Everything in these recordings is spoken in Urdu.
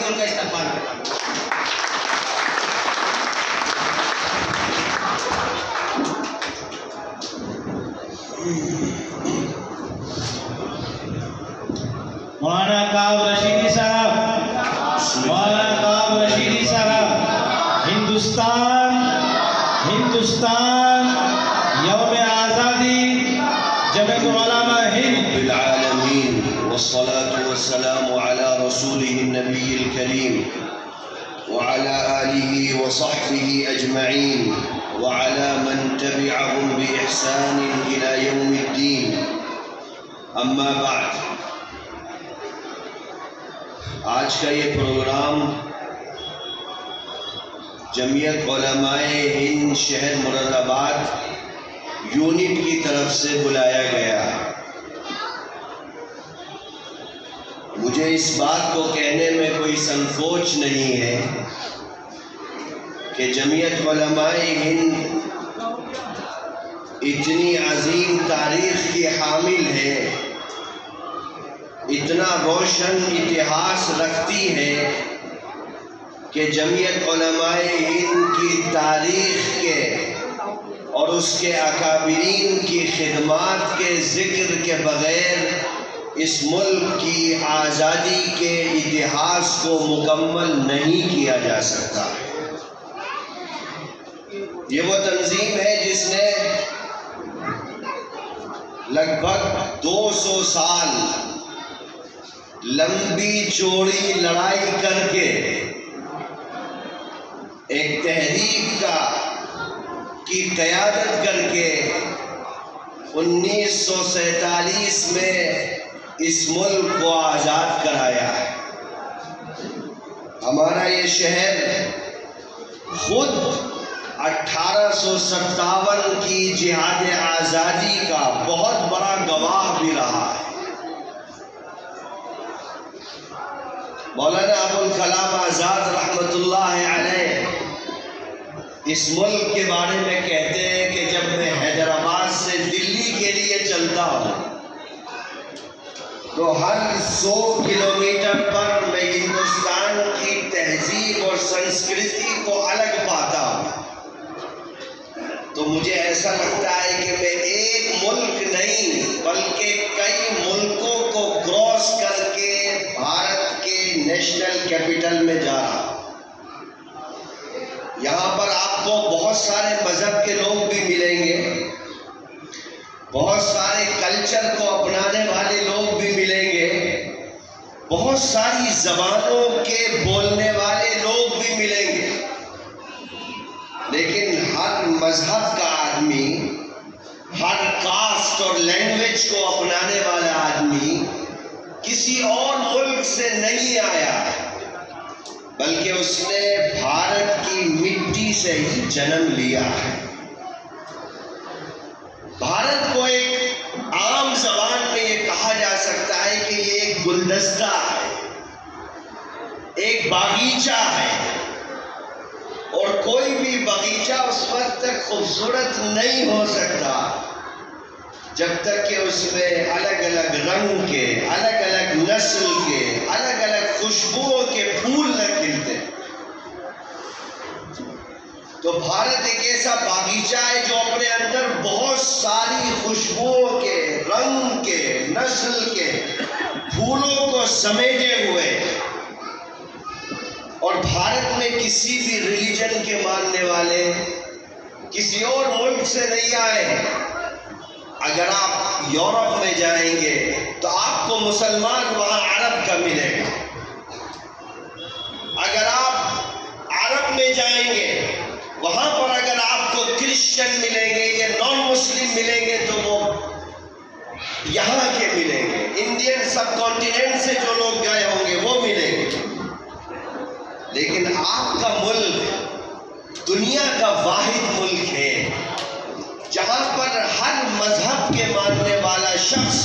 ان کا استقبال کرتا ہوں۔ مولانا کعب رشیدی صاحب، مولانا کعب رشیدی صاحب، ہندوستان یوم آزادی جمعیت علماء ہند بالعالمین والصلاة والسلام على رسوله النبی الکریم وعلى آلہ وصحبہ اجمعین وعلى من تبعهم بإحسان إلى يوم الدین۔ اما بعد، آج کا یہ پروگرام جمعیت علماء ہند شہر مراد آباد یونٹ کی طرف سے بلایا گیا۔ مجھے اس بات کو کہنے میں کوئی سنکوچ نہیں ہے کہ جمعیت علماء ہند اتنی عظیم تاریخ کی حامل ہے، اتنا روشن اتہاس رکھتی ہے کہ جمعیت علماء ہند کی تاریخ کے اور اس کے اکابرین کی خدمات کے ذکر کے بغیر اس ملک کی آزادی کے اتہاس کو مکمل نہیں کیا جا سکتا۔ یہ وہ تنظیم ہے جس نے لگ بھگ 200 سال لمبی چوڑی لڑائی کر کے ایک تحریک کی قیادت کر کے 1947 میں اس ملک کو آزاد کرایا ہے۔ ہمارا یہ شہر خود 1857 کی جہاد آزادی کا بہت بڑا گواہ بھی رہا ہے۔ مولانا ابوالکلام آزاد رحمۃ اللہ علیہ اس ملک کے بارے میں کہتے ہیں کہ جب میں حیدرآباد سے دلی کے لیے چلتا ہوں تو ہر 100 کلومیٹر پر میں ہندوستان کی تہذیب اور سنسکرتی کو الگ پاتا ہوں، تو مجھے ایسا لگتا ہے کہ میں ایک ملک نہیں بلکہ کئی ملکوں کو کراس کر کے بھارت کے نیشنل کیپٹل میں جا رہا ہوں۔ یہاں پر آپ کو بہت سارے مذہب کے لوگ بھی ملیں گے، بہت سارے کلچر کو اپنانے والے لوگ بھی ملیں گے، بہت ساری زبانوں کے بولنے والے لوگ بھی ملیں گے، لیکن ہر مذہب کا آدمی، ہر کاسٹ اور لینگویج کو اپنانے والا آدمی کسی اور ملک سے نہیں آیا، بلکہ اس نے بھارت کی مٹی سے ہی جنم لیا ہے۔ بھارت کو ایک عام زبان میں یہ کہا جا سکتا ہے کہ یہ ایک گلدستہ ہے، ایک باغیچہ ہے، اور کوئی بھی باغیچہ اس وقت تک خوبصورت نہیں ہو سکتا جب تک کہ اس میں الگ الگ رنگ کے، الگ الگ نسل کے، الگ الگ خوشبوؤں کے پھول نہ کھلتے۔ تو بھارت ایک ایسا باغیچہ ہے جو اپنے اندر بہت ساری خوشبوؤں کے، رنگ کے، نسل کے پھولوں کو سمیٹے ہوئے، اور بھارت میں کسی بھی ریلیجن کے ماننے والے کسی اور ملک سے نہیں آئے ہیں۔ اگر آپ یورپ میں جائیں گے تو آپ کو مسلمان وہاں عرب کا ملے گا، اگر آپ عرب میں جائیں گے وہاں پر اگر آپ کو کرسچن ملیں گے یا نان مسلم ملیں گے تو وہ یہاں کے ملیں گے، انڈین سب کانٹیننٹ سے جو لوگ گئے ہوں گے وہ ملیں گے، لیکن آپ کا ملک دنیا کا واحد ملک ہے جہاں پر ہر مذہب کے ماننے والا شخص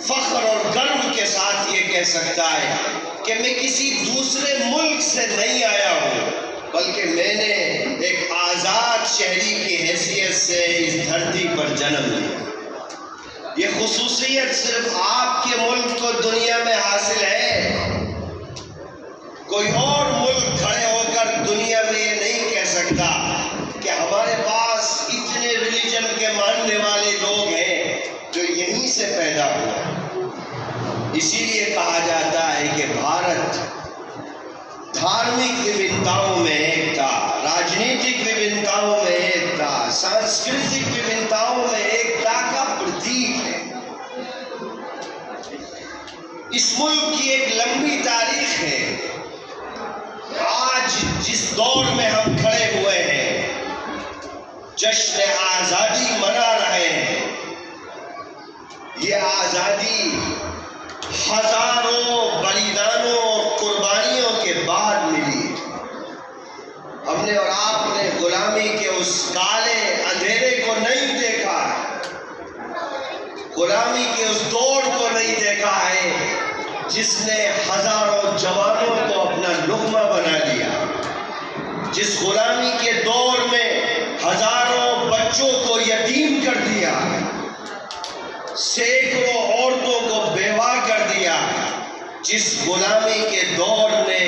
فخر اور گرو کے ساتھ یہ کہہ سکتا ہے کہ میں کسی دوسرے ملک سے نہیں آیا ہوں، بلکہ میں نے ایک آزاد شہری کی حیثیت سے اس دھرتی پر جنم لیا۔ یہ خصوصیت صرف آپ کے ملک کو دنیا میں حاصل ہے، کوئی اور ملک کھڑے ہو کر دنیا میں یہ نہیں کہہ سکتا کہ ہمارے پاس اتنے ریلیجن کے ماننے والے لوگ ہیں جو یہیں سے پیدا ہوئے۔ اسی لیے کہا جاتا ہے کہ بھارت دھارمک وبھنتاؤں میں ایکتا، راجنیتک وبھنتاؤں میں ایکتا، سانسکرتک وبھنتاؤں میں ایکتا کا پرتیک ہے۔ اس ملک کی ایک لمبی تاریخ ہے۔ آج جس دور میں ہم کھڑے ہوئے ہیں، جشن آزادی منا رہے ہیں، یہ آزادی ہزاروں بلیدانوں اور قربانیوں کے بعد ملی۔ ہم نے اور آپ نے غلامی کے اس کالے اندھیرے کو نہیں دیکھا ہے، غلامی کے اس دور کو نہیں دیکھا ہے جس نے ہزاروں جوانوں کو اپنا لقمہ بنا لیا، جس غلامی کے دور میں ہزاروں بچوں کو یتیم کر دیا، سینکڑوں عورتوں کو بیوہ کر دیا، جس غلامی کے دور نے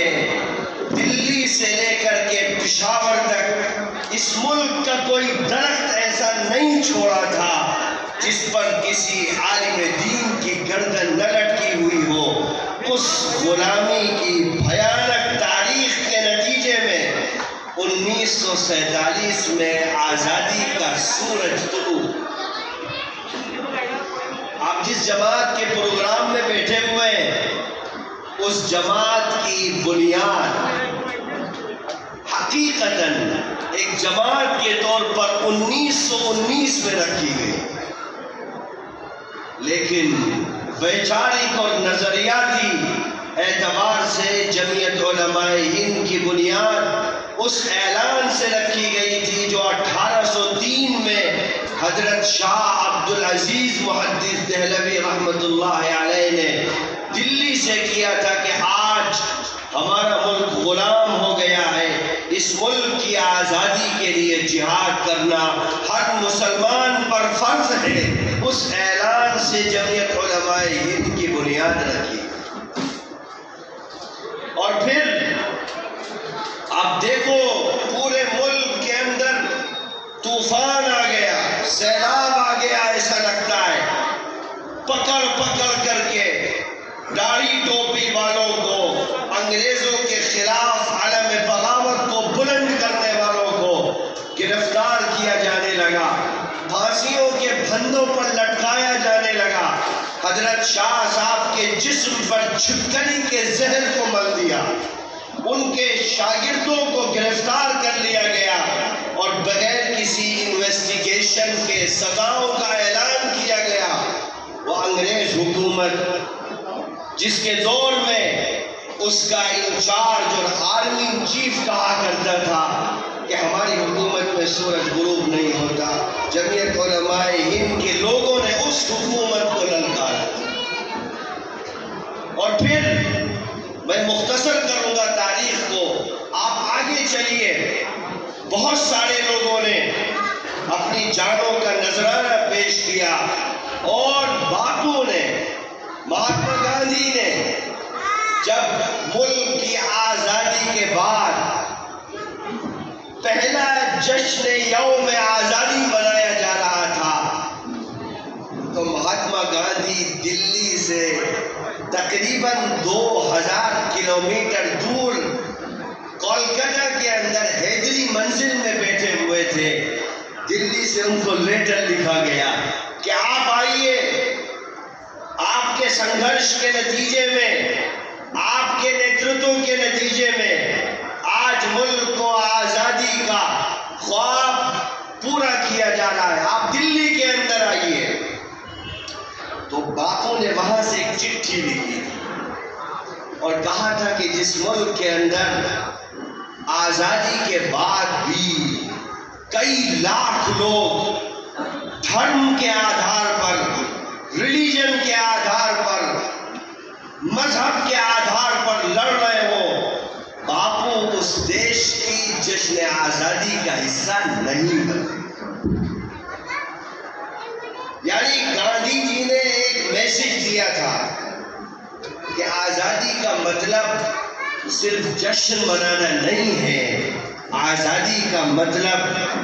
دلی سے لے کر کے پشاور تک اس ملک کا کوئی درخت ایسا نہیں چھوڑا تھا جس پر کسی عالم دین کی گردن نہ لٹکی ہوئی ہو۔ اس غلامی کی بھیانک تاریخ کے نتیجے میں 1947 میں آزادی کا سورج طلوع۔ آپ جس جماعت کے پروگرام میں بیٹھے ہوئے ہیں، اس جماعت کی بنیاد حقیقتاً ایک جماعت کے طور پر 1919 میں رکھی گئی، لیکن ویچارک اور نظریاتی اعتبار سے جمعیت علماء ہند کی بنیاد اس اعلان سے رکھی گئی تھی جو 1803 میں حضرت شاہ عبدالعزیز محدث دہلوی رحمۃ اللہ علیہ نے دلی سے کیا تھا کہ آج ہمارا ملک غلام ہو گیا ہے، اس ملک کی آزادی کے لیے جہاد کرنا ہر مسلمان پر فرض ہے۔ اس اعلان سے جمعیت علماء ہند کی بنیاد رکھی، اور پھر آپ دیکھو پورے ملک کے اندر طوفان آ گیا، سیلاب آ گیا، ایسا لگتا ہے پکڑ پکڑ کر کے داڑھی ٹوپی والوں کو، انگریزوں کے خلاف علم بغاوت کو بلند کرنے والوں کو گرفتار کیا جانے لگا، پھانسیوں کے پھندوں پر لٹکایا جانے لگا، حضرت شاہ صاحب کے جسم پر چھپکلی کے زہر کو مل دیا، ان کے شاگردوں کو گرفتار کر لیا گیا اور بغیر کسی انویسٹیگیشن کے سزاؤں کا اعلان کیا گیا۔ وہ انگریز حکومت جس کے دور میں اس کا انچارج اور آرمی چیف کہا کرتا تھا کہ ہماری حکومت میں سورج غروب نہیں ہوتا، جمعیت علماء ہند کے لوگوں نے اس حکومت کو للکارا۔ اور پھر میں مختصر کروں گا تاریخ کو، آپ آگے چلیے، بہت سارے لوگوں نے اپنی جانوں کا نذرانہ پیش کیا، اور باپو نے، مہاتما گاندھی نے جب ملک کی آزادی کے بعد پہلا جشن یوم آزادی منایا جا رہا تھا، تو مہاتما گاندھی دلی سے تقریباً 2000 کلومیٹر دور کولکتہ کے اندر حیدری منزل میں بیٹھے ہوئے تھے۔ دلی سے ان کو لیٹر لکھا گیا کہ آپ آئیے، آپ کے سنگھرش کے نتیجے میں، آپ کے نیترتو کے نتیجے میں آج ملک کو آزادی کا خواب پورا کیا جا رہا ہے، آپ دلی کے اندر آئیے۔ تو باپو نے وہاں سے ایک چٹھی لکھی اور کہا تھا کہ جس ملک کے اندر آزادی کے بعد بھی کئی لاکھ لوگ دھرم کے آدھار پر، ریلیجن کے آدھار پر، مذہب کے آدھار پر لڑ رہے ہو، باپو اس دیش کی جشن آزادی کا حصہ نہیں بنے۔ یعنی گاندھی جی نے ایک میسج دیا تھا کہ آزادی کا مطلب صرف جشن منانا نہیں ہے. آزادی کا مطلب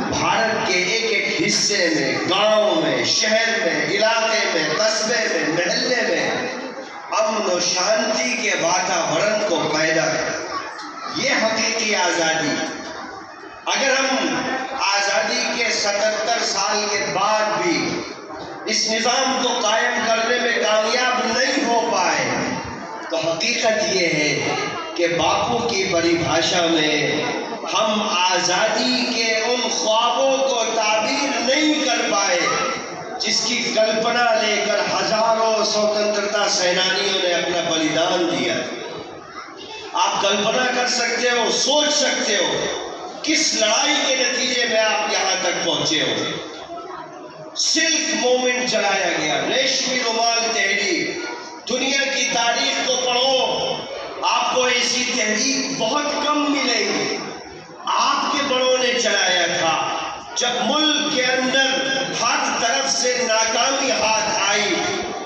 بھارت کے ایک ایک حصے میں، گاؤں میں، شہر میں، علاقے میں، قصبے میں، محلے میں امن و شانتی کے واتاورن کو پیدا کرنا. یہ حقیقی آزادی. اگر ہم آزادی کے 77 سال کے بعد بھی اس نظام کو قائم کرنے میں کامیاب نہیں ہو پائے تو حقیقت یہ ہے کہ باپو کی پریبھاشا میں ہم آزادی کے ان خوابوں کو تعبیر نہیں کر پائے جس کی کلپنا لے کر ہزاروں سوتنترتا سینانیوں نے اپنا بلیدان دیا. آپ کلپنا کر سکتے ہو، سوچ سکتے ہو کس لڑائی کے نتیجے میں آپ یہاں تک پہنچے ہو. سلک موومنٹ چلایا گیا، ریشمی رومال تحریک. دنیا کی تاریخ کو پڑھو، آپ کو ایسی تحریک بہت کم ملے گی. آپ کے بڑوں نے چلایا تھا. جب ملک کے اندر ہر طرف سے ناکامی ہاتھ آئی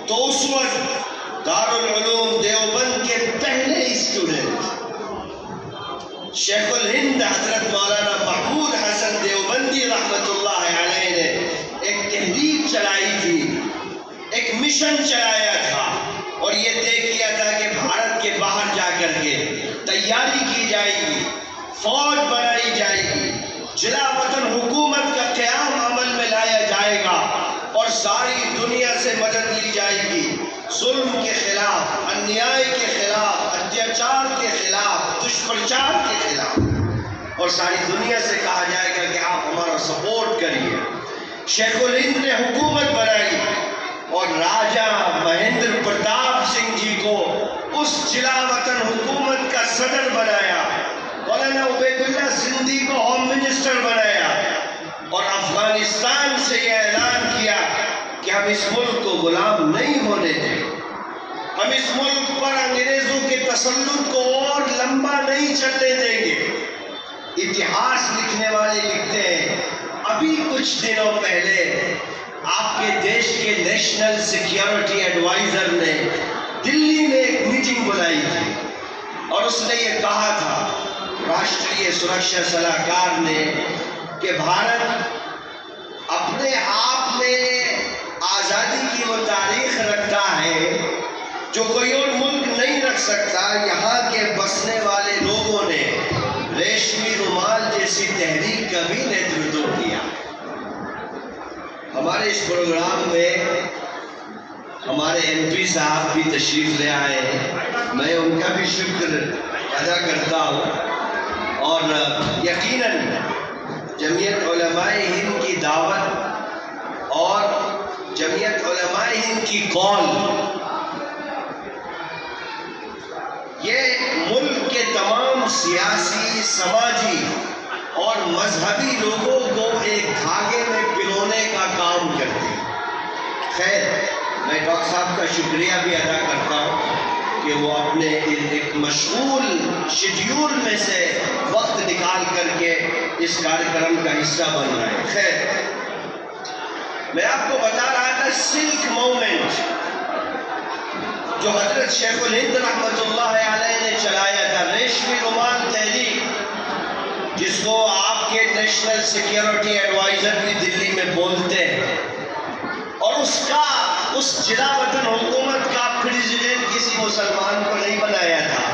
تو اس وقت دارالعلوم دیوبند کے پہلے اسٹوڈنٹ شیخ الہند حضرت مولانا محمود حسن دیوبندی رحمت اللہ علیہ نے ایک تحریک چلائی تھی، ایک مشن چلایا تھا اور یہ طے کیا تھا کہ بھارت کے باہر جا کر کے تیاری کی جائے گی، فوج بنائی جائے گی، جلا وطن حکومت کا قیام عمل میں لایا جائے گا اور ساری دنیا سے مدد لی جائے گی. ظلم کے خلاف، انیائے کے خلاف، اتیاچار کے خلاف، دشپرچار کے خلاف، اور ساری دنیا سے کہا جائے گا کہ آپ ہمارا سپورٹ کریے. شیخ الہند نے حکومت بنائی اور راجہ مہندر پرتاپ سنگھ جی کو اس جلا وطن حکومت کا صدر بنایا. مولانا عبید اللہ سندھی کو ہوم منسٹر بنایا اور افغانستان سے یہ اعلان کیا کہ ہم اس ملک کو غلام نہیں ہونے دیں، ہم اس ملک پر انگریزوں کے تسلط کو اور لمبا نہیں چلنے دیں گے. اتہاس لکھنے والے لکھتے ہیں ابھی کچھ دنوں پہلے آپ کے دیش کے نیشنل سیکیورٹی ایڈوائزر نے دلی میں ایک میٹنگ بلائی تھی اور اس نے یہ کہا تھا، راشٹریہ سرکشا صلاح کار نے، کہ بھارت اپنے آپ میں آزادی کی وہ تاریخ رکھتا ہے جو کوئی اور ملک نہیں رکھ سکتا. یہاں کے بسنے والے لوگوں نے ریشمی رومال جیسی تحریک کا بھی نیترتو کیا. ہمارے اس پروگرام میں ہمارے ایم پی صاحب بھی تشریف لے آئے ہیں، میں ان کا بھی شکر ادا کرتا ہوں. اور یقیناً جمعیت علماء ہند کی دعوت اور جمعیت علماء ہند کی کال یہ ملک کے تمام سیاسی، سماجی اور مذہبی لوگوں کو ایک دھاگے میں پرونے کا کام کرتی ہے. خیر، میں ڈاکٹر صاحب کا شکریہ بھی ادا کرتا ہوں کہ وہ اپنے ایک مشغول شیڈیول میں سے وقت نکال کر کے اس کارکرم کا حصہ بن رہے ہیں. خیر، میں آپ کو بتا رہا تھا سلک موومنٹ جو حضرت شیخ الہند رحمت اللہ علیہ نے چلایا تھا، ریشمی رومال تحریک، جس کو آپ کے نیشنل سیکیورٹی ایڈوائزر بھی دلی میں بولتے ہیں، اور اس جلا وطن حکومت کا پریزیڈنٹ کسی مسلمان کو نہیں بنایا تھا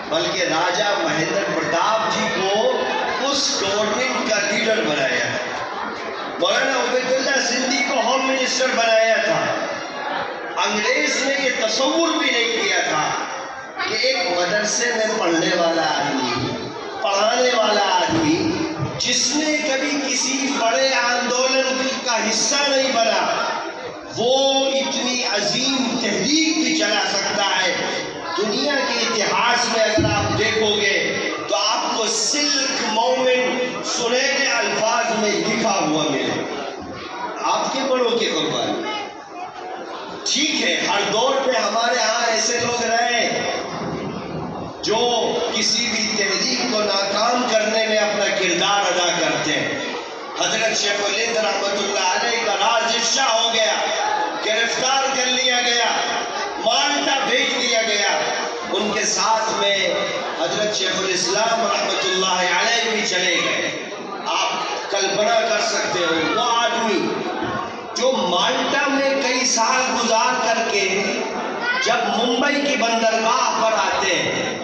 بلکہ راجہ مہندر پرتاپ جی کو اس گورنمنٹ کا لیڈر بنایا. مولانا عبید اللہ سندھی کو ہوم منسٹر بنایا تھا. انگریز نے یہ تصور بھی نہیں کیا تھا کہ ایک مدرسے میں پڑھنے والا آدمی، پڑھانے والا آدمی جس نے کبھی کسی بڑے آندولن کا حصہ نہیں بنا، وہ اتنی عظیم تحریک بھی چلا سکتا ہے. دنیا کے اتہاس میں اگر آپ دیکھو گے تو آپ کو سلک موومنٹ سنہرے الفاظ میں لکھا ہوا ملے. آپ کے بڑوں کی قربانی. ٹھیک ہے، ہر دور میں ہمارے ہاں ایسے لوگ رہے جو کسی بھی تحریک کو ناکام کرنے میں اپنا کردار ادا کرتے ہیں. حضرت شیخ الہند رحمت اللہ علیہ کا راز افشا ہو گیا، گرفتار کر لیا گیا، مالٹا بھیج دیا گیا. ان کے ساتھ میں حضرت شیخ الاسلام رحمۃ اللہ علیہ بھی چلے گئے۔ آپ کلپنا کر سکتے ہو وہ آدمی جو مالٹا میں کئی سال گزار کر کے جب ممبئی کی بندرگاہ پر آتے ہیں،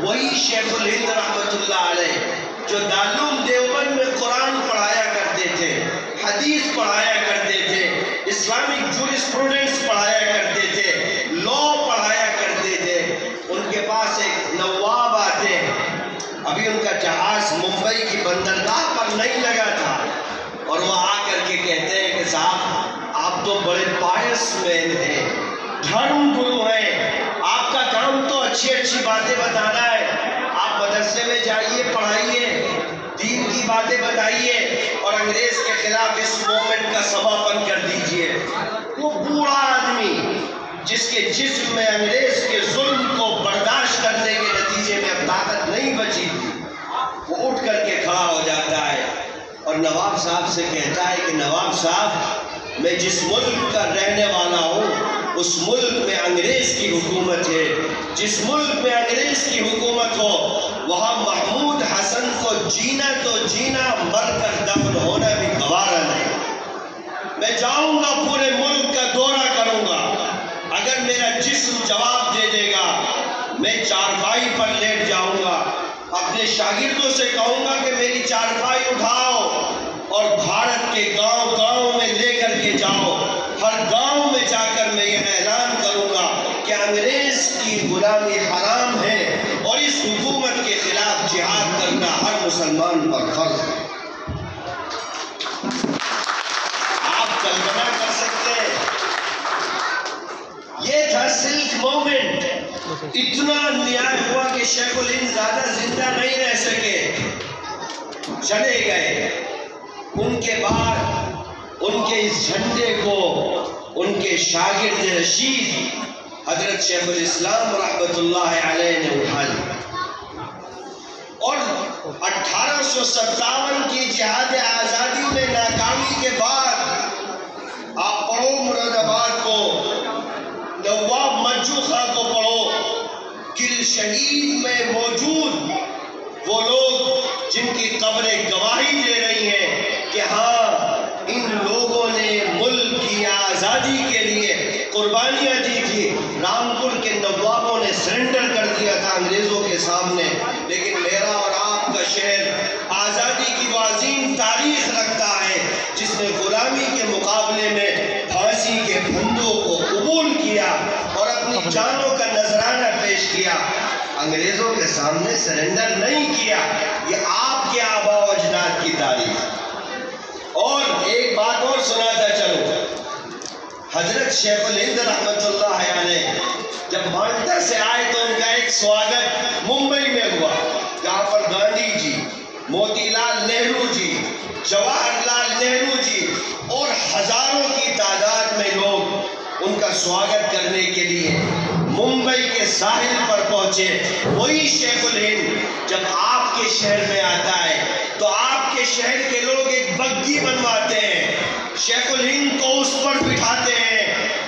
وہی شیخ الہند رحمۃ اللہ علیہ جو دارالعلوم دیوبند میں قرآن پڑھایا کرتے تھے، حدیث پڑھایا کرتے تھے، اسلامک جورسپروڈنس پڑھایا کرتے تھے، لا پڑھایا کرتے تھے، ان کے پاس ایک نواب آتے ہیں۔ ابھی ان کا جہاز ممبئی کی بندرگاہ پر نہیں لگا تھا، اور وہ آ کر کے کہتے ہیں کہ صاحب آپ تو بڑے پائس مین ہیں، دھرم گرو ہیں، آپ کا کام تو اچھی اچھی باتیں بتانا ہے، آپ مدرسے میں جائیے، پڑھائیے، دین کی باتیں بتائیے اور انگریز کے خلاف اس موومنٹ کا سماپن کر دیجئے۔ وہ بوڑھا آدمی جس کے جسم میں انگریز کے ظلم کو برداشت کرنے کے نتیجے میں اب طاقت نہیں بچی تھی، وہ اٹھ کر کے کھڑا ہو جاتا ہے اور نواب صاحب سے کہتا ہے کہ نواب صاحب، میں جس ملک کا رہنے والا ہوں اس ملک میں انگریز کی حکومت ہے، جس ملک میں انگریز کی حکومت ہو وہاں محمود حسن کو جینا تو جینا، مر کر دفن ہونا بھی گوارا نہیں۔ میں جاؤں گا، پورے ملک کا دورہ کروں گا، اگر میرا جسم جواب دے دے گا میں چارپائی پر لیٹ جاؤں گا، اپنے شاگردوں سے کہوں گا کہ میری چارپائی اٹھاؤ اور بھارت کے گاؤں گاؤں میں لے کر کے جاؤ، ہر گاؤں میں جا کر میں یہ اعلان کروں گا کہ انگریز کی غلامی حرام ہے اور اس حکومت کے خلاف جہاد کرنا ہر مسلمان پر فرض ہے۔ آپ کلپنا کر سکتے ہیں، یہ تھا سلک موومنٹ۔ اتنا انیائے ہوا کہ شیخ الہند زیادہ زندہ نہیں رہ سکے، چلے گئے۔ ان کے بعد ان کے اس جھنڈے کو ان کے شاگرد رشید حضرت شیخ الاسلام رحمۃ اللہ علیہ نے اٹھا لیا، اور 1857 کی جہاد آزادی میں ناکامی کے بعد آپ پڑھو مراد آباد کو، نواب منجو خان کو پڑھو، کل شہید میں موجود وہ لوگ جن کی قبریں گواہی دے رہی ہیں کہ ہاں ان لوگوں نے ملک کی آزادی کے لیے قربانیاں دی تھی۔ رامپور کے نوابوں نے سرنڈر کر دیا تھا انگریزوں کے سامنے، لیکن میرا اور آپ کا شہر آزادی کی وہ عظیم تاریخ رکھتا ہے جس نے غلامی کے مقابلے میں پھانسی کے پھندوں کو قبول کیا اور اپنی جانوں کا نذرانہ پیش کیا، انگریزوں کے سامنے سرنڈر نہیں کیا۔ یہ آپ کے آبا و اجداد کی تاریخ۔ اور ایک بات اور سناتا چلو، حضرت شیخ الہند رحمۃ اللہ علیہ جب مالٹا سے آئے تو ان کا ایک سواگت ممبئی میں ہوا، جہاں پر گاندھی جی، موتی لال نہرو جی، جواہر لال نہرو جی اور ہزاروں کی تعداد میں لوگ ان کا سواگت کرنے کے لیے ممبئی کے ساحل پر پہنچے۔ وہی شیخ الہند جب آپ کے شہر میں آتا ہے تو آپ کے شہر کے لوگ ایک بگی بنواتے ہیں، شیخ الہند کو اس پر بٹھاتے ہیں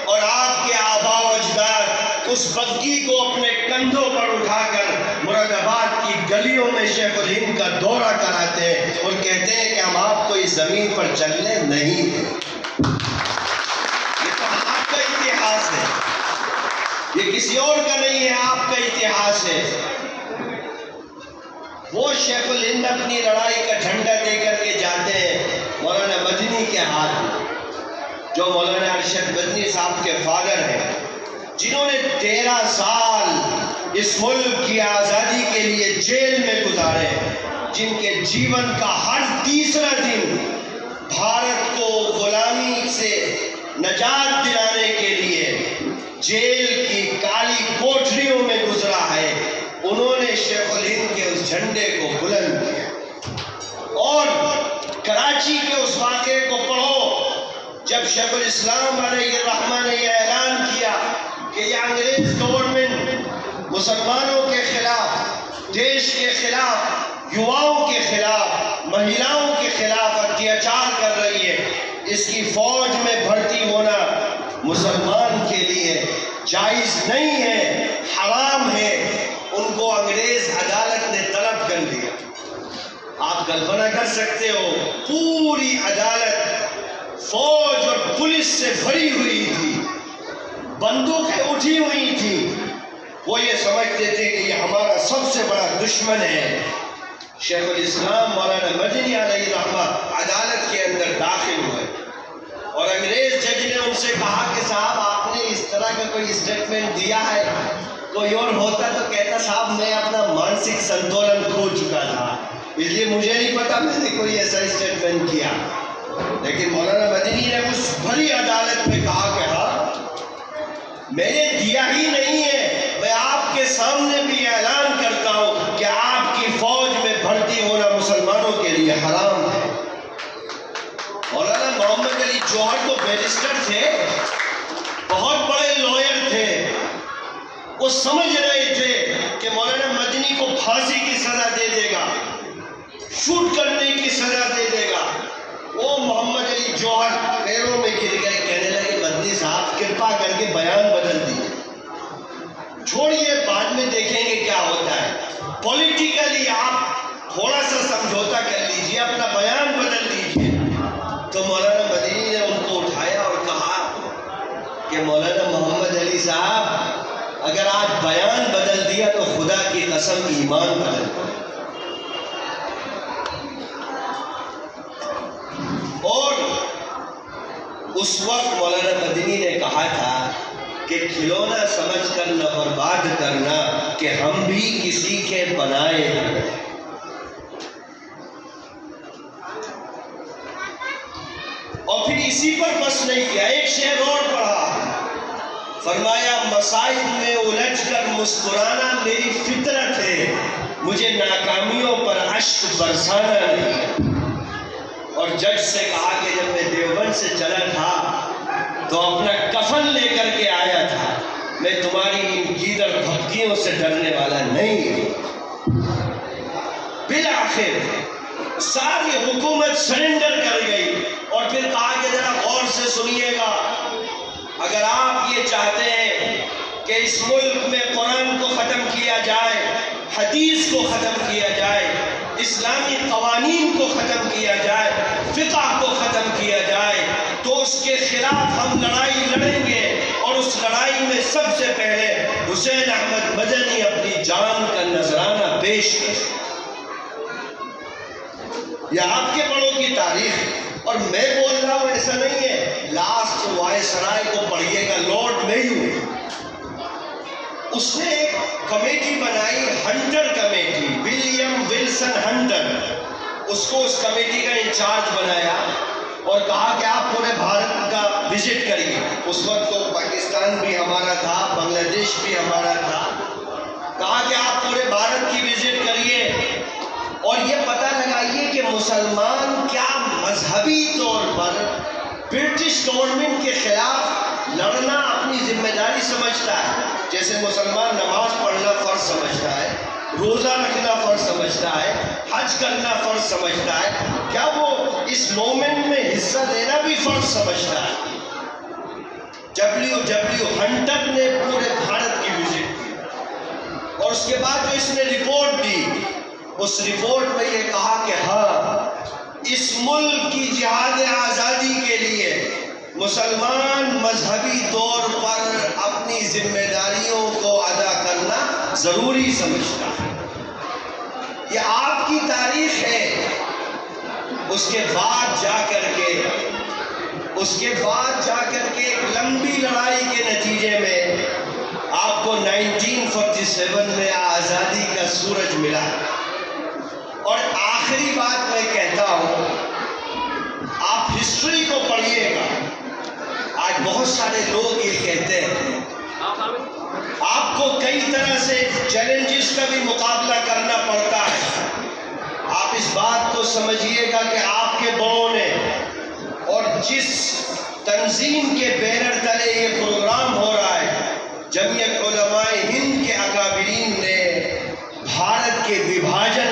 اور آپ کے آبا و اجداد اس بگی کو اپنے کندھوں پر اٹھا کر مراد آباد کی گلیوں میں شیخ الہند کا دورہ کراتے ہیں اور کہتے ہیں کہ ہم آپ کو اس زمین پر چلنے نہیں دیں۔ یہ تو آپ کا اتحاس ہے، یہ کسی اور کا نہیں ہے، آپ کا اتحاس ہے۔ وہ شیخ الہند اپنی لڑائی کا جھنڈا دے کر کے جاتے ہیں مولانا مدنی کے ہاتھ میں، جو مولانا ارشد مدنی صاحب کے فادر ہیں، جنہوں نے 13 سال اس ملک کی آزادی کے لیے جیل میں گزارے، جن کے جیون کا ہر تیسرا دن بھارت کو غلامی سے نجات دلانے کے لیے جیل کی کالی کوٹریوں میں گزرا ہے۔ انہوں نے شیخ الہند کے اس جھنڈے کو بلند کیا۔ اور کراچی کے اس واقعے کو پڑھو جب شیخ الاسلام علیہ الرحمہ نے یہ اعلان کیا کہ یہ انگریز گورنمنٹ مسلمانوں کے خلاف، دیش کے خلاف، یواؤں کے خلاف، مہیلاؤں کے خلاف اتیاچار کر رہی ہے، اس کی فوج میں بھرتی ہونا مسلمان کے لیے جائز نہیں ہے، حرام ہے، ان کو انگریز عدالت نے طلب کر لیا۔ آپ کلپنا کر سکتے ہو، پوری عدالت فوج اور پولیس سے بھری ہوئی تھی، بندوقیں اٹھی ہوئی تھی، وہ یہ سمجھتے تھے کہ یہ ہمارا سب سے بڑا دشمن ہے۔ شیخ الاسلام مولانا مدنی علیہ رحمہ عدالت کے اندر داخل ہوئے اور انگریز جج نے ان سے کہا کہ صاحب آپ نے اس طرح کا کوئی اسٹیٹمنٹ دیا ہے، کوئی اور ہوتا تو کہتا صاحب میں اپنا مانسک سنتولن کھو چکا تھا، اس لیے مجھے نہیں پتا میں نے کوئی ایسا اسٹیٹمنٹ کیا۔ لیکن مولانا مدنی نے اس بھری عدالت میں کہا کہ ہاں میں نے دیا ہی نہیں ہے، میں آپ کے سامنے بھی اعلان کرتا ہوں کہ آپ کی فوج میں بھرتی ہونا مسلمانوں کے لیے حرام ہے۔ مولانا محمد علی جوہر تو بیرسٹر تھے، بہت بڑے لائر تھے، وہ سمجھ رہے تھے کہ مولانا مدنی کو پھانسی کی سزا دے دے گا، شوٹ کرنے کی سزا دے دے گا۔ وہ محمد علی جوہر پیروں میں گر گئے، کہنے لگے مدنی صاحب کرپا کر کے بیان بدل دیجیے، چھوڑیے بعد میں دیکھیں گے کیا ہوتا ہے، پولیٹیکلی آپ تھوڑا سا سمجھوتا کر لیجیے، اپنا بیان بدل دیجیے۔ تو مولانا مدنی نے ان کو اٹھایا اور کہا کہ مولانا محمد علی صاحب اگر آج بیان بدل دیا تو خدا کی قسم ایمان بدل دیا۔ اور اس وقت مولانا مدنی نے کہا تھا کہ کھلونا سمجھ کر نہ برباد کرنا کہ ہم بھی کسی کے بنائے ہیں۔ اور پھر اسی پر بس نہیں کیا، ایک شعر اور پڑھا، فرمایا مسائل میں الجھ کر مسکرانا میری فطرت ہے، مجھے ناکامیوں پر اشک برسانا نہیں۔ اور جج سے کہا کہ جب میں دیوبند سے چلا تھا تو اپنا کفن لے کر کے آیا تھا، میں تمہاری ان گیدڑ بھپکیوں سے ڈرنے والا نہیں ہوں۔ بالآخر ساری حکومت سرنڈر کر گئی اور پھر کہا کہ ذرا غور سے سنیے گا، اگر آپ یہ چاہتے ہیں کہ اس ملک میں قرآن کو ختم کیا جائے، حدیث کو ختم کیا جائے، اسلامی قوانین کو ختم کیا جائے، فقہ کو ختم کیا جائے، تو اس کے خلاف ہم لڑائی لڑیں گے، اور اس لڑائی میں سب سے پہلے حسین احمد مدنی اپنی جان کا نذرانہ پیش کریں۔ یہ آپ کے بڑوں کی تاریخ ہے، اور میں بول رہا ہوں ایسا نہیں ہے۔ لاسٹ وائسرائے کو پڑھیے گا، لارڈ میو، اس نے ایک کمیٹی بنائی، Hunter committee, William Wilson Hunter, اس کو اس کمیٹی کا انچارج بنایا اور کہا کہ آپ پورے بھارت کا وزٹ کریے۔ اس وقت تو پاکستان بھی ہمارا تھا، بنگلہ دیش بھی ہمارا تھا، کہا کہ آپ پورے بھارت کی وزٹ کریے اور یہ پتہ لگائیے کہ مسلمان کیا مذہبی طور پر برٹش گورنمنٹ کے خلاف لڑنا اپنی ذمہ داری سمجھتا ہے۔ جیسے مسلمان نماز پڑھنا فرض سمجھتا ہے، روزہ رکھنا فرض سمجھتا ہے، حج کرنا فرض سمجھتا ہے، کیا وہ اس مومنٹ میں حصہ لینا بھی فرض سمجھتا ہے؟ ڈبلیو ہنٹر نے پورے بھارت کی وزٹ کی اور اس کے بعد جو اس نے رپورٹ دی، اس رپورٹ میں یہ کہا کہ ہاں اس ملک کی جہاد آزادی کے لیے مسلمان مذہبی طور پر اپنی ذمہ داریوں کو ادا کرنا ضروری سمجھتا ہے۔ یہ آپ کی تاریخ ہے۔ اس کے بعد جا کر کے ایک لمبی لڑائی کے نتیجے میں آپ کو 1947 میں آزادی کا سورج ملا۔ اور آخری بات میں کہتا ہوں، آپ ہسٹری کو پڑھیے گا۔ آج بہت سارے لوگ یہ کہتے ہیں، آپ کو کئی طرح سے چیلنجز کا بھی مقابلہ کرنا پڑتا ہے۔ آپ اس بات کو سمجھیے گا کہ آپ کے بڑوں نے اور جس تنظیم کے بینر تلے یہ پروگرام ہو رہا ہے، جمعیت علماء ہند کے اکابرین نے بھارت کے وبھاجن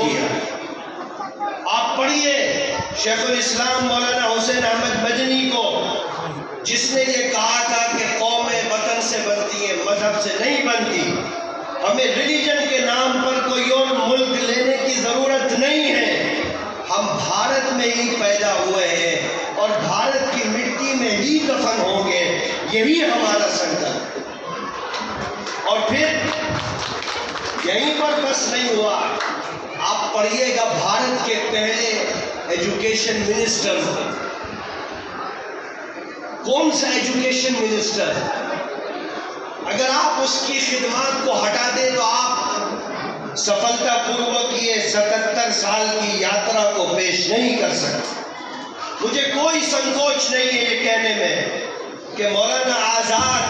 کیا۔ آپ پڑھیے شیخ الاسلام مولانا حسین احمد مدنی کو جس نے یہ کہا تھا کہ قومیں وطن سے بنتی ہیں، مذہب سے نہیں بنتی، ہمیں ریلیجن کے نام پر کوئی اور ملک لینے کی ضرورت نہیں ہے، ہم بھارت میں ہی پیدا ہوئے ہیں اور بھارت کی مٹی میں ہی دفن ہوں گے، یہی ہمارا سنکلپ۔ اور پھر یہیں پر بس نہیں ہوا، آپ پڑھیے گا بھارت کے پہلے ایجوکیشن منسٹر کون سا ایجوکیشن منسٹر؟ اگر آپ اس کی خدمات کو ہٹا دیں تو آپ سفلتا پوروک یہ 77 سال کی یاترا کو پیش نہیں کر سکتے۔ مجھے کوئی سنکوچ نہیں ہے یہ کہنے میں کہ مولانا آزاد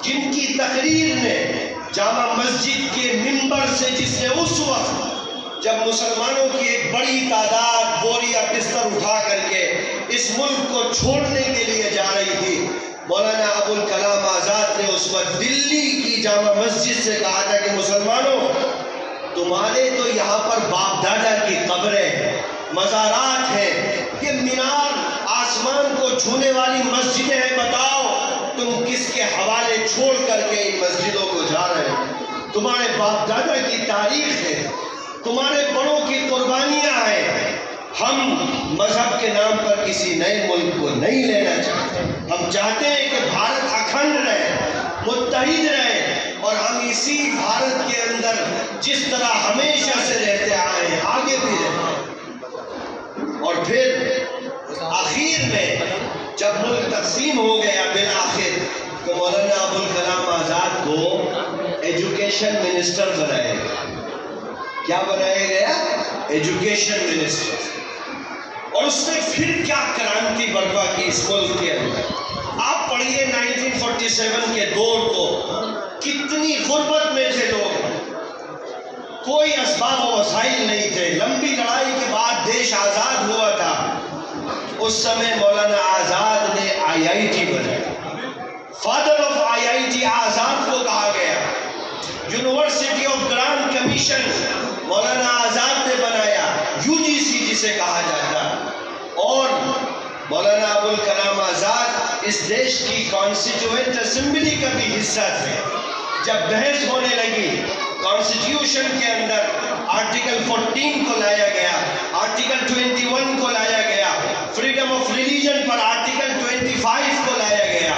جن کی تقریر نے جامع مسجد کے ممبر سے، جس نے اس وقت جب مسلمانوں کی ایک بڑی تعداد بوریا بستر اٹھا کر کے اس ملک کو چھوڑنے کے لیے جا رہی تھی، مولانا ابوالکلام آزاد نے اس وقت دلی کی جامع مسجد سے کہا تھا کہ مسلمانوں، تمہارے تو یہاں پر باپ دادا کی قبریں، مزارات ہیں، یہ مینار آسمان کو چھونے والی مسجدیں ہیں، بتاؤ تم کس کے حوالے چھوڑ کر کے ان مسجدوں کو جا رہے ہیں؟ تمہارے باپ دادا کی تاریخ ہے، تمہارے بڑوں کی قربانیاں ہیں۔ ہم مذہب کے نام پر کسی نئے ملک کو نہیں لینا چاہتے، ہم چاہتے ہیں کہ بھارت اکھنڈ رہے، متحد رہے، اور ہم اسی بھارت کے اندر جس طرح ہمیشہ سے رہتے آئے ہیں آگے بھی رہیں۔ اور پھر آخر میں جب ملک تقسیم ہو گیا بالآخر، تو مولانا ابوالکلام آزاد کو ایجوکیشن منسٹر بنایا گیا۔ کیا بنایا گیا؟ Education minister. اور اس نے پھر کیا کرانتی برپا کی اس ملک کے اندر۔ آپ پڑھیے 1947 کے دور کو، کتنی غربت میں تھے لوگ، کوئی اسباب و وسائل نہیں تھے، لمبی لڑائی کے بعد دیش آزاد ہوا تھا۔ اس سمے مولانا آزاد نے IIT بنایا، فادر آف IIT آزاد کو کہا گیا۔ University of grand commission Maulana Azad نے بنایا، UGC جسے کہا جاتا۔ اور مولانا ابوالکلام آزاد اس دیش کی کانسٹیٹیوئنٹ اسمبلی کا بھی حصہ تھے۔ جب بحث ہونے لگی کانسٹیٹیوشن کے اندر، آرٹیکل 14 کو لایا گیا، آرٹیکل 21 کو لایا گیا، freedom of religion per article 25 کو لایا گیا،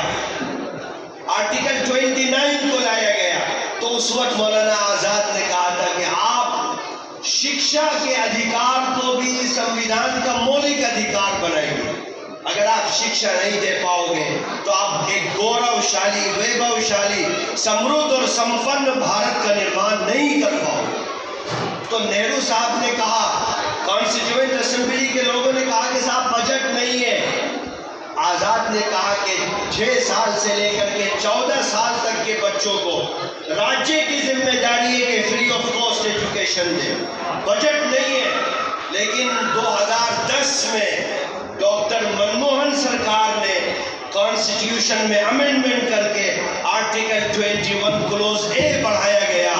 آرٹیکل 29 کو لایا گیا، تو اس وقت مولانا آزاد نے کہا تھا کہ آپ شکشا کے ادھیکار کو بھی سمویدھان کا مولک ادھیکار بنائیں گے۔ اگر آپ شکشا نہیں دے پاؤ گے تو آپ ایک گوروشالی، ویبھوشالی، سمرودھ اور سمپن بھارت کا نرمان نہیں کر پاؤ گے۔ تو نہرو صاحب نے کہا، کانسٹیٹیوئنٹ اسمبلی کے لوگوں نے کہا کہ صاحب بجٹ نہیں ہے۔ آزاد نے کہا کہ 6 سال سے لے کر کے 14 سال تک کے بچوں کو راجیہ کی ذمہ داری ہے کہ free of cost education they, budget نہیں ہے۔ لیکن 2010 میں ڈاکٹر منموہن سرکار نے کانسٹیٹیوشن میں امینڈمنٹ کر کے آرٹیکل 21 کلوز A بڑھایا گیا،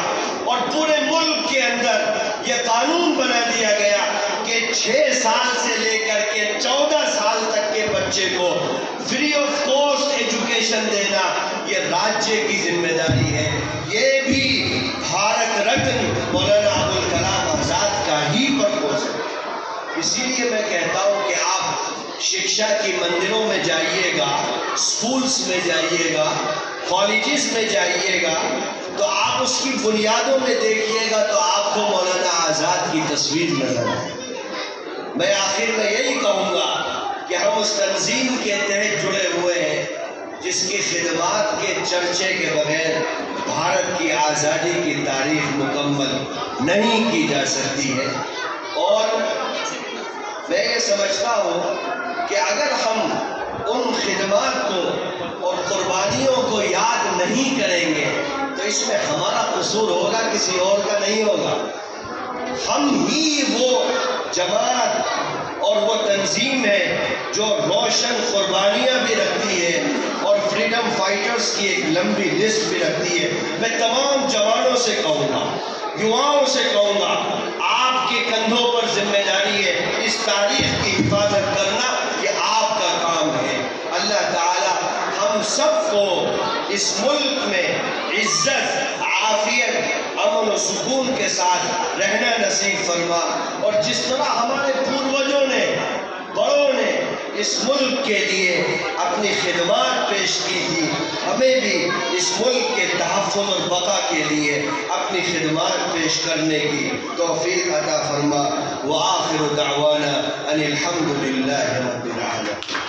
اور پورے ملک کے اندر یہ قانون بنا دیا گیا کہ 6 سال سے لے کر کے 14 سال تک کے بچے کو فری آف کاسٹ ایجوکیشن دینا یہ راجیہ کی ذمہ داری ہے۔ یہ بھی بھارت رتن مولانا ابوالکلام آزاد کا ہی پرپوز ہے۔ اسی لیے میں کہتا ہوں کہ آپ شکشا کی مندروں میں جائیے گا، سکولز میں جائیے گا، کالجز میں جائیے گا، تو آپ اس کی بنیادوں میں دیکھیے گا تو آپ کو مولانا آزاد کی تصویر نظر آئے۔ میں آخر میں یہی کہوں گا کہ ہم اس تنظیم کے تحت جڑے ہوئے ہیں جس کی خدمات کے چرچے کے بغیر بھارت کی آزادی کی تاریخ مکمل نہیں کی جا سکتی ہے۔ اور میں یہ سمجھتا ہوں کہ اگر ہم ان خدمات کو اور قربانیوں کو یاد نہیں کریں گے تو اس میں ہمارا قصور ہوگا، کسی اور کا نہیں ہوگا۔ ہم ہی وہ جماعت اور وہ تنظیم ہے جو روشن قربانیاں بھی رکھتی ہے اور فریڈم فائٹرز کی ایک لمبی لسٹ بھی رکھتی ہے۔ میں تمام جوانوں سے کہوں گا، یواؤں سے کہوں گا، آپ کے کندھوں پر ذمہ داری ہے، اس تاریخ کی حفاظت کرنا یہ آپ کا کام اس ملک میں عزت، عافیت، امن و سکون کے ساتھ رہنا نصیب فرما، اور جس طرح ہمارے پوروجوں نے، بڑوں نے اس ملک کے لیے اپنی خدمات پیش کی تھی، ہمیں بھی اس ملک کے تحفظ اور بقا کے لیے اپنی خدمات پیش کرنے کی توفیق عطا فرما۔ وآخر دعوانا ان الحمد للہ رب العالمین۔